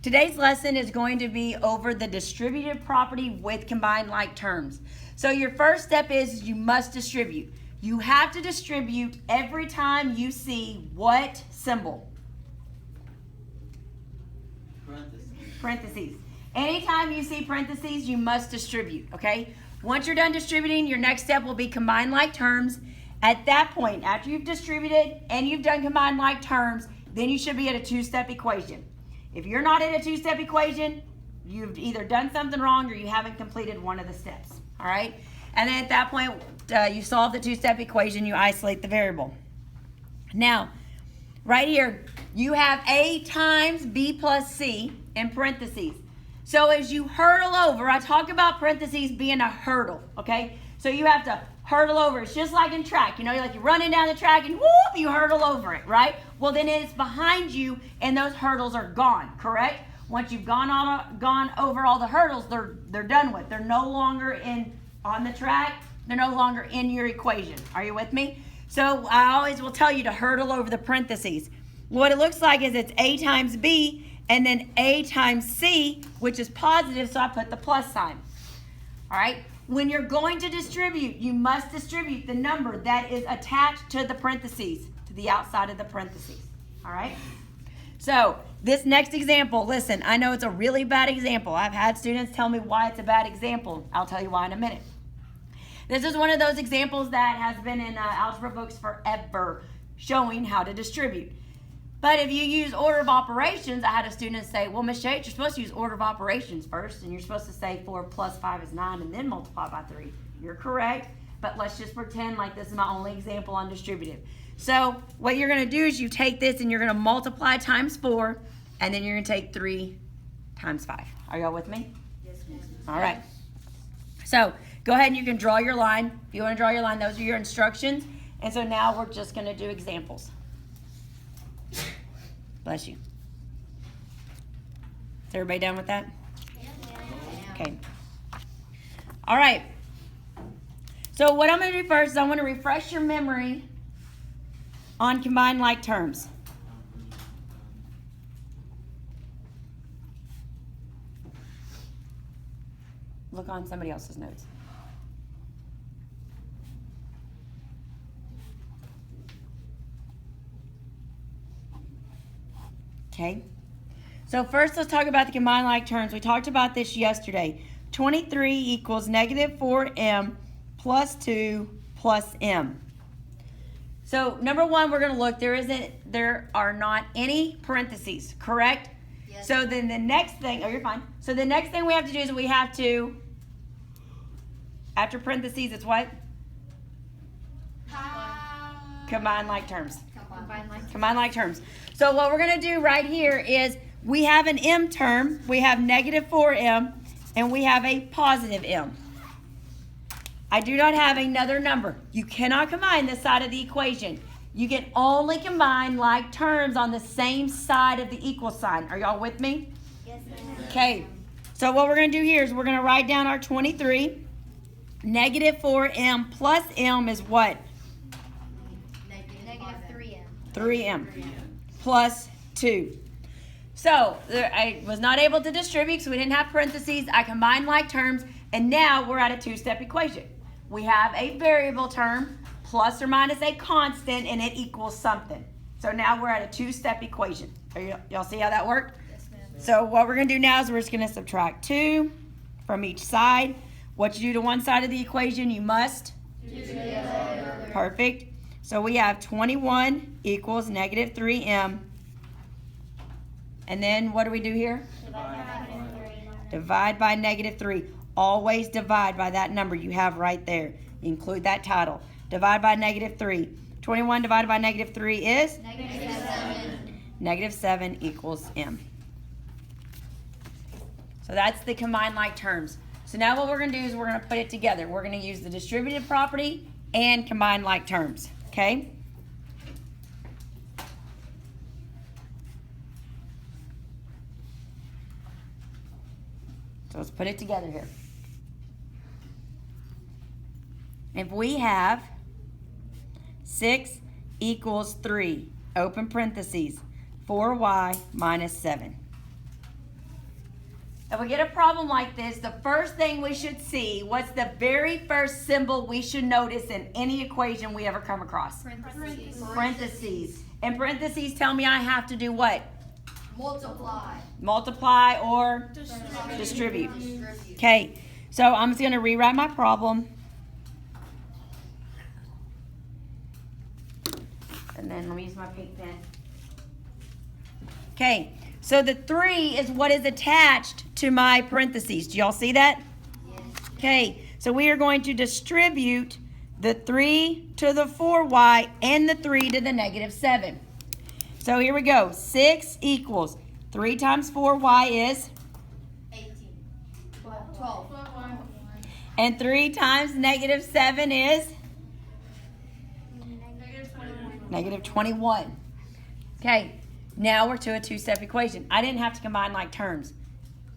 Today's lesson is going to be over the distributive property with combined like terms. So your first step is you must distribute. You have to distribute every time you see what symbol? Parentheses. Anytime you see parentheses, you must distribute, okay? Once you're done distributing, your next step will be combined like terms. At that point, after you've distributed and you've done combined like terms, then you should be at a two-step equation. If you're not in a two-step equation, you've either done something wrong or you haven't completed one of the steps, all right? And then at that point, you solve the two-step equation, you isolate the variable. Now, right here, you have A times B plus C in parentheses. So as you hurdle over, I talk about parentheses being a hurdle, okay? So you have to hurdle over. It's just like in track, you know, you're running down the track and whoop, you hurdle over it, right? Well, then it's behind you and those hurdles are gone, correct? Once you've gone over all the hurdles, they're done with. They're no longer on the track. They're no longer in your equation. Are you with me? So I always will tell you to hurdle over the parentheses. What it looks like is it's A times B and then A times C, which is positive, so I put the plus sign. All right? When you're going to distribute, you must distribute the number that is attached to the parentheses, to the outside of the parentheses. All right? So this next example, listen, I know it's a really bad example. I've had students tell me why it's a bad example. I'll tell you why in a minute. This is one of those examples that has been in algebra books forever, showing how to distribute. But if you use order of operations, I had a student say, well, Ms. Yates, you're supposed to use order of operations first, and you're supposed to say 4 plus 5 is 9 and then multiply by 3. You're correct, but let's just pretend like this is my only example on distributive. So what you're going to do is you take this and you're going to multiply times 4, and then you're going to take 3 times 5. Are y'all with me? Yes, ma'am. All right. So go ahead and you can draw your line. If you want to draw your line, those are your instructions. And so now we're just going to do examples. Bless you. Is everybody done with that? Okay. All right. So what I'm going to do first is I want to refresh your memory on combined like terms. Look on somebody else's notes. Okay, so first let's talk about the combined like terms. We talked about this yesterday. 23 equals negative 4m plus 2 plus m. So number one, we're going to look, there are not any parentheses, correct? Yes. So then the next thing, oh, you're fine. So the next thing we have to do is we have to, after parentheses, it's what? Combined like terms. Combined like terms. So what we're going to do right here is we have an m term, we have negative 4m, and we have a positive m. I do not have another number. You cannot combine this side of the equation. You can only combine like terms on the same side of the equal sign. Are y'all with me? Yes, ma'am. Okay. So what we're going to do here is we're going to write down our 23. Negative 4m plus m is what? Negative 3m. 3m plus 2. So I was not able to distribute because we didn't have parentheses. I combined like terms, and now we're at a two-step equation. We have a variable term plus or minus a constant, and it equals something. So now we're at a two-step equation. Y'all see how that worked? Yes, ma'am. So what we're going to do now is we're just going to subtract 2 from each side. What you do to one side of the equation, you must Do the other. Perfect. So we have 21 equals negative 3m. And then what do we do here? Divide by negative 3. Always divide by that number you have right there. Include that title. Divide by negative 3. 21 divided by negative 3 is? Negative 7. Negative 7 equals m. So that's the combined like terms. So now what we're going to do is we're going to put it together. We're going to use the distributive property and combined like terms. Okay? So let's put it together here. If we have 6 equals 3, open parentheses, 4y minus 7. if we get a problem like this, the first thing we should see, what's the very first symbol we should notice in any equation we ever come across? Parentheses. Parentheses. And parentheses tell me I have to do what? Multiply. Multiply or distribute. Okay, so I'm just going to rewrite my problem. And then let me use my pink pen. Okay, so the 3 is what is attached to my parentheses. Do y'all see that? Yes. Okay, so we are going to distribute the 3 to the 4y and the 3 to the negative 7. So here we go. 6 equals 3 times 4y is? 18. 12. And 3 times negative 7 is? Negative 21. Okay, now we're to a two-step equation. I didn't have to combine like terms.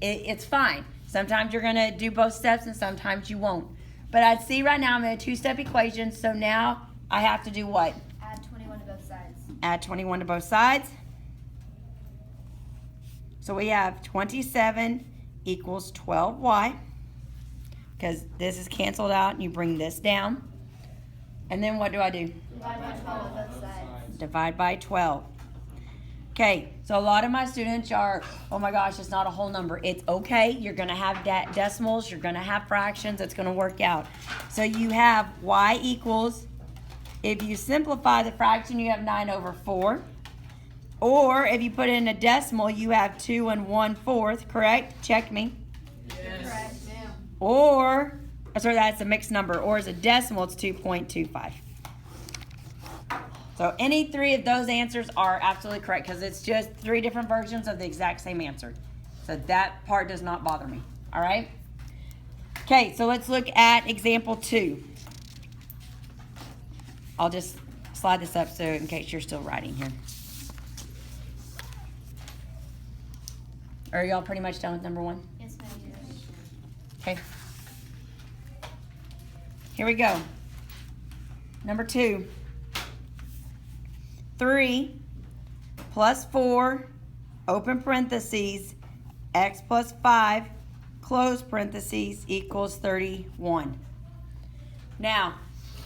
It's fine. Sometimes you're going to do both steps and sometimes you won't. But I'd see right now I'm in a two-step equation, so now I have to do what? Add 21 to both sides. Add 21 to both sides. So we have 27 equals 12y, because this is canceled out and you bring this down. And then what do I do? Divide by 12 on both sides. Divide by 12. Okay, so a lot of my students are, oh my gosh, it's not a whole number. It's okay. You're going to have decimals. You're going to have fractions. It's going to work out. So you have y equals, if you simplify the fraction, you have 9 over 4. Or if you put it in a decimal, you have 2 1/4, correct? Check me. Correct, ma'am. Or, sorry, that's a mixed number. Or as a decimal, it's 2.25. So any 3 of those answers are absolutely correct because it's just 3 different versions of the exact same answer. So that part does not bother me. All right? Okay, so let's look at example 2. I'll just slide this up so in case you're still writing here. Are y'all pretty much done with number 1? Yes, ma'am. Okay. Here we go. Number 2. 3 plus 4, open parentheses, x plus 5, close parentheses, equals 31. Now,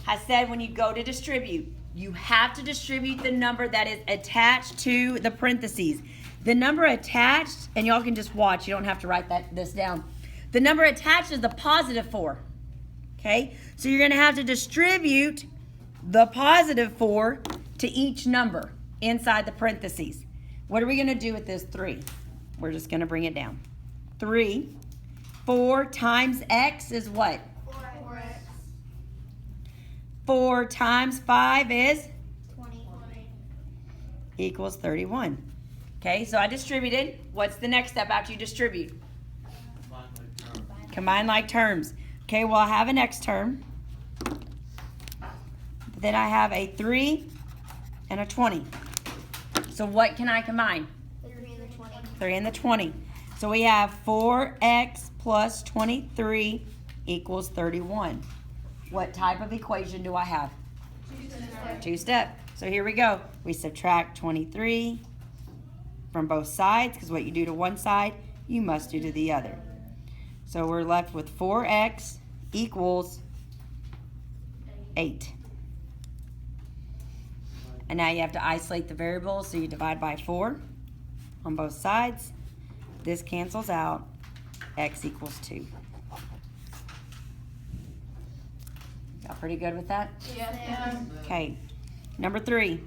I said when you go to distribute, you have to distribute the number that is attached to the parentheses. The number attached, and y'all can just watch, you don't have to write this down. The number attached is the positive 4. Okay? So you're going to have to distribute the positive 4 to each number inside the parentheses. What are we going to do with this 3? We're just going to bring it down. 3, 4 times x is what? 4x. 4 times 5 is? 20. Equals 31. Okay, so I distributed. What's the next step after you distribute? Combine like terms. Okay, well I have an x term. Then I have a 3 and a 20. So what can I combine? 3 and the 20. 3 and the 20. So we have 4x plus 23 equals 31. What type of equation do I have? Two-step. So here we go. We subtract 23 from both sides, because what you do to one side, you must do to the other. So we're left with 4x equals 8. And now you have to isolate the variables, so you divide by 4 on both sides. This cancels out. X equals 2. Y'all pretty good with that? Yes. Okay. Number 3.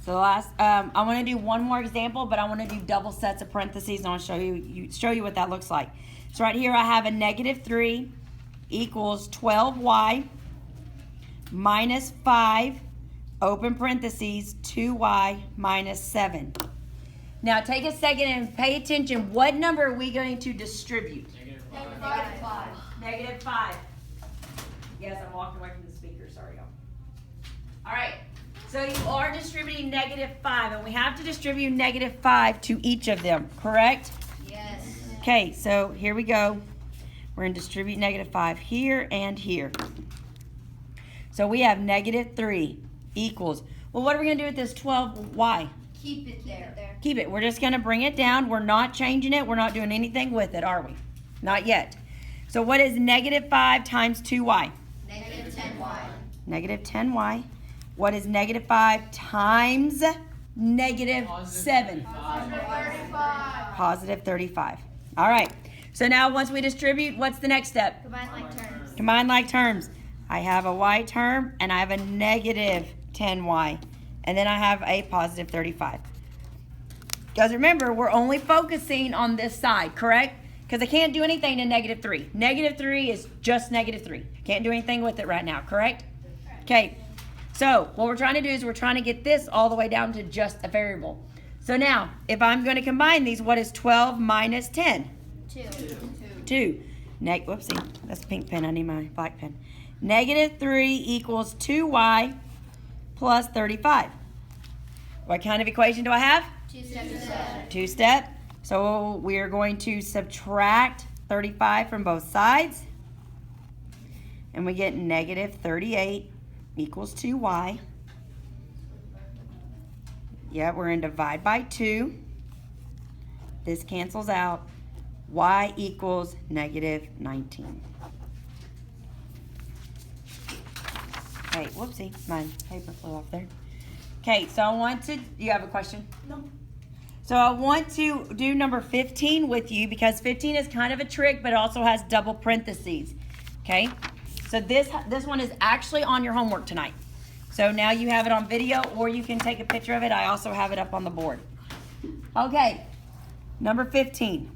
So last, I want to do one more example, but I want to do double sets of parentheses, and I want to show you what that looks like. So right here I have a negative 3 equals 12y minus 5, open parentheses, 2y minus 7. Now take a second and pay attention. What number are we going to distribute? Negative 5. Negative 5. Yes, I'm walking away from the speaker. Sorry, y'all. All right. So you are distributing negative 5, and we have to distribute negative 5 to each of them, correct? Yes. Okay, so here we go. We're going to distribute negative 5 here and here. So we have negative 3 equals, well, what are we going to do with this 12y? Keep it there. Keep it. We're just going to bring it down. We're not changing it. We're not doing anything with it, are we? Not yet. So what is negative 5 times 2y? Negative 10y. Negative 10y. What is negative 5 times negative 7? Positive 35. Positive 35. All right. So now once we distribute, what's the next step? Combine like terms. Combine like terms. I have a y term and I have a negative 10y. And then I have a positive 35. Guys, remember, we're only focusing on this side, correct? Because I can't do anything to negative 3. Negative 3 is just negative 3. Can't do anything with it right now, correct? Okay. So what we're trying to do is we're trying to get this all the way down to just a variable. So now, if I'm going to combine these, what is 12 minus 10? 2. 2. Whoopsie, that's a pink pen. I need my black pen. Negative 3 equals 2y plus 35. What kind of equation do I have? 2 steps. 2 step. So we are going to subtract 35 from both sides. And we get negative 38 equals 2y. Yeah, we're going to divide by 2. This cancels out. Y equals negative 19. Hey, whoopsie, my paper flew off there. Okay, so I want to, you have a question? No. So I want to do number 15 with you because 15 is kind of a trick, but it also has double parentheses. Okay, so this one is actually on your homework tonight. So now you have it on video or you can take a picture of it. I also have it up on the board. Okay, number 15.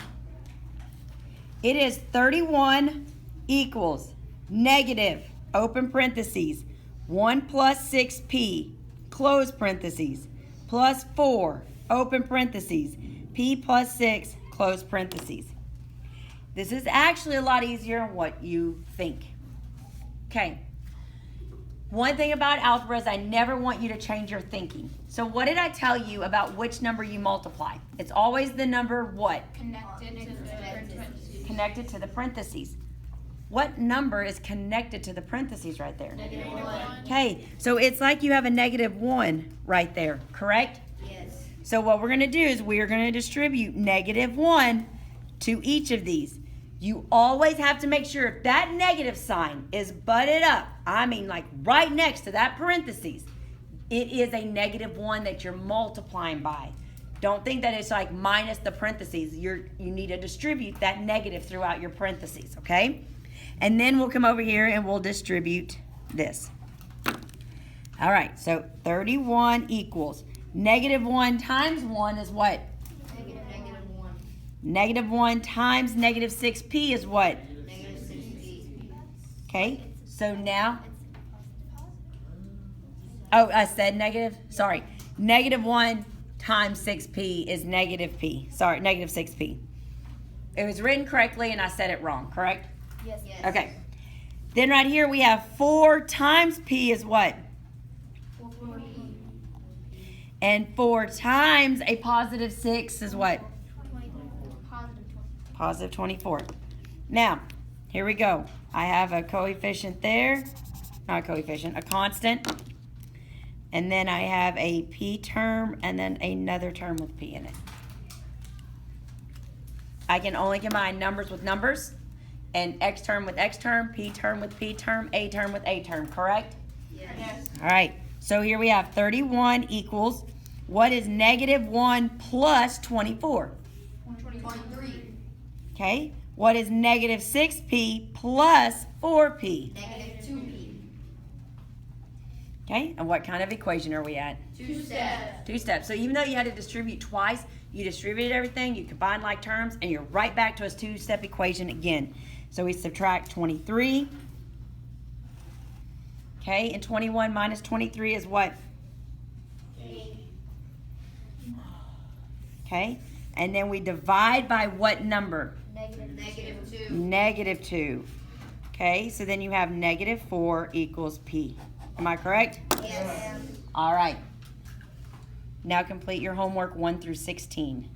It is 31 equals negative, open parentheses, 1 plus 6p, close parentheses, plus 4, open parentheses, p plus 6, close parentheses. This is actually a lot easier than what you think. Okay. One thing about algebra is I never want you to change your thinking. So what did I tell you about which number you multiply? It's always the number what? Connected to the parentheses. What number is connected to the parentheses right there? Negative 1. Okay, so it's like you have a negative 1 right there, correct? Yes. So what we're going to do is we are going to distribute negative 1 to each of these. You always have to make sure if that negative sign is butted up, I mean like right next to that parentheses, it is a negative 1 that you're multiplying by. Don't think that it's like minus the parentheses. You need to distribute that negative throughout your parentheses, okay? And then we'll come over here and we'll distribute this. All right, so 31 equals negative 1 times 1 is what? Negative 1. Negative 1 times negative 6p is what? Negative 6p. Okay, so now, oh, I said negative, sorry. Negative 1 times 6p is negative p. Sorry, negative 6p. It was written correctly and I said it wrong, correct? Yes. Okay. Then right here we have 4 times p is what? 4p. And 4 times a positive 6 is what? Positive 24. Now, here we go. I have a coefficient there. Not a coefficient, a constant. And then I have a p term and then another term with p in it. I can only combine numbers with numbers and x term with x term, p term with p term, a term with a term, correct? Yes. All right, so here we have 31 equals, what is negative 1 plus 24? 23. Okay, what is negative 6p plus 4p? Negative 2p. Okay, and what kind of equation are we at? 2 steps. 2 steps. So even though you had to distribute twice, you distributed everything, you combined like terms, and you're right back to a 2-step equation again. So we subtract 23. Okay, and 21 minus 23 is what? 8. Okay, and then we divide by what number? Negative 2. Negative 2. Okay, so then you have negative 4 equals p. Am I correct? Yes. All right. Now complete your homework 1 through 16.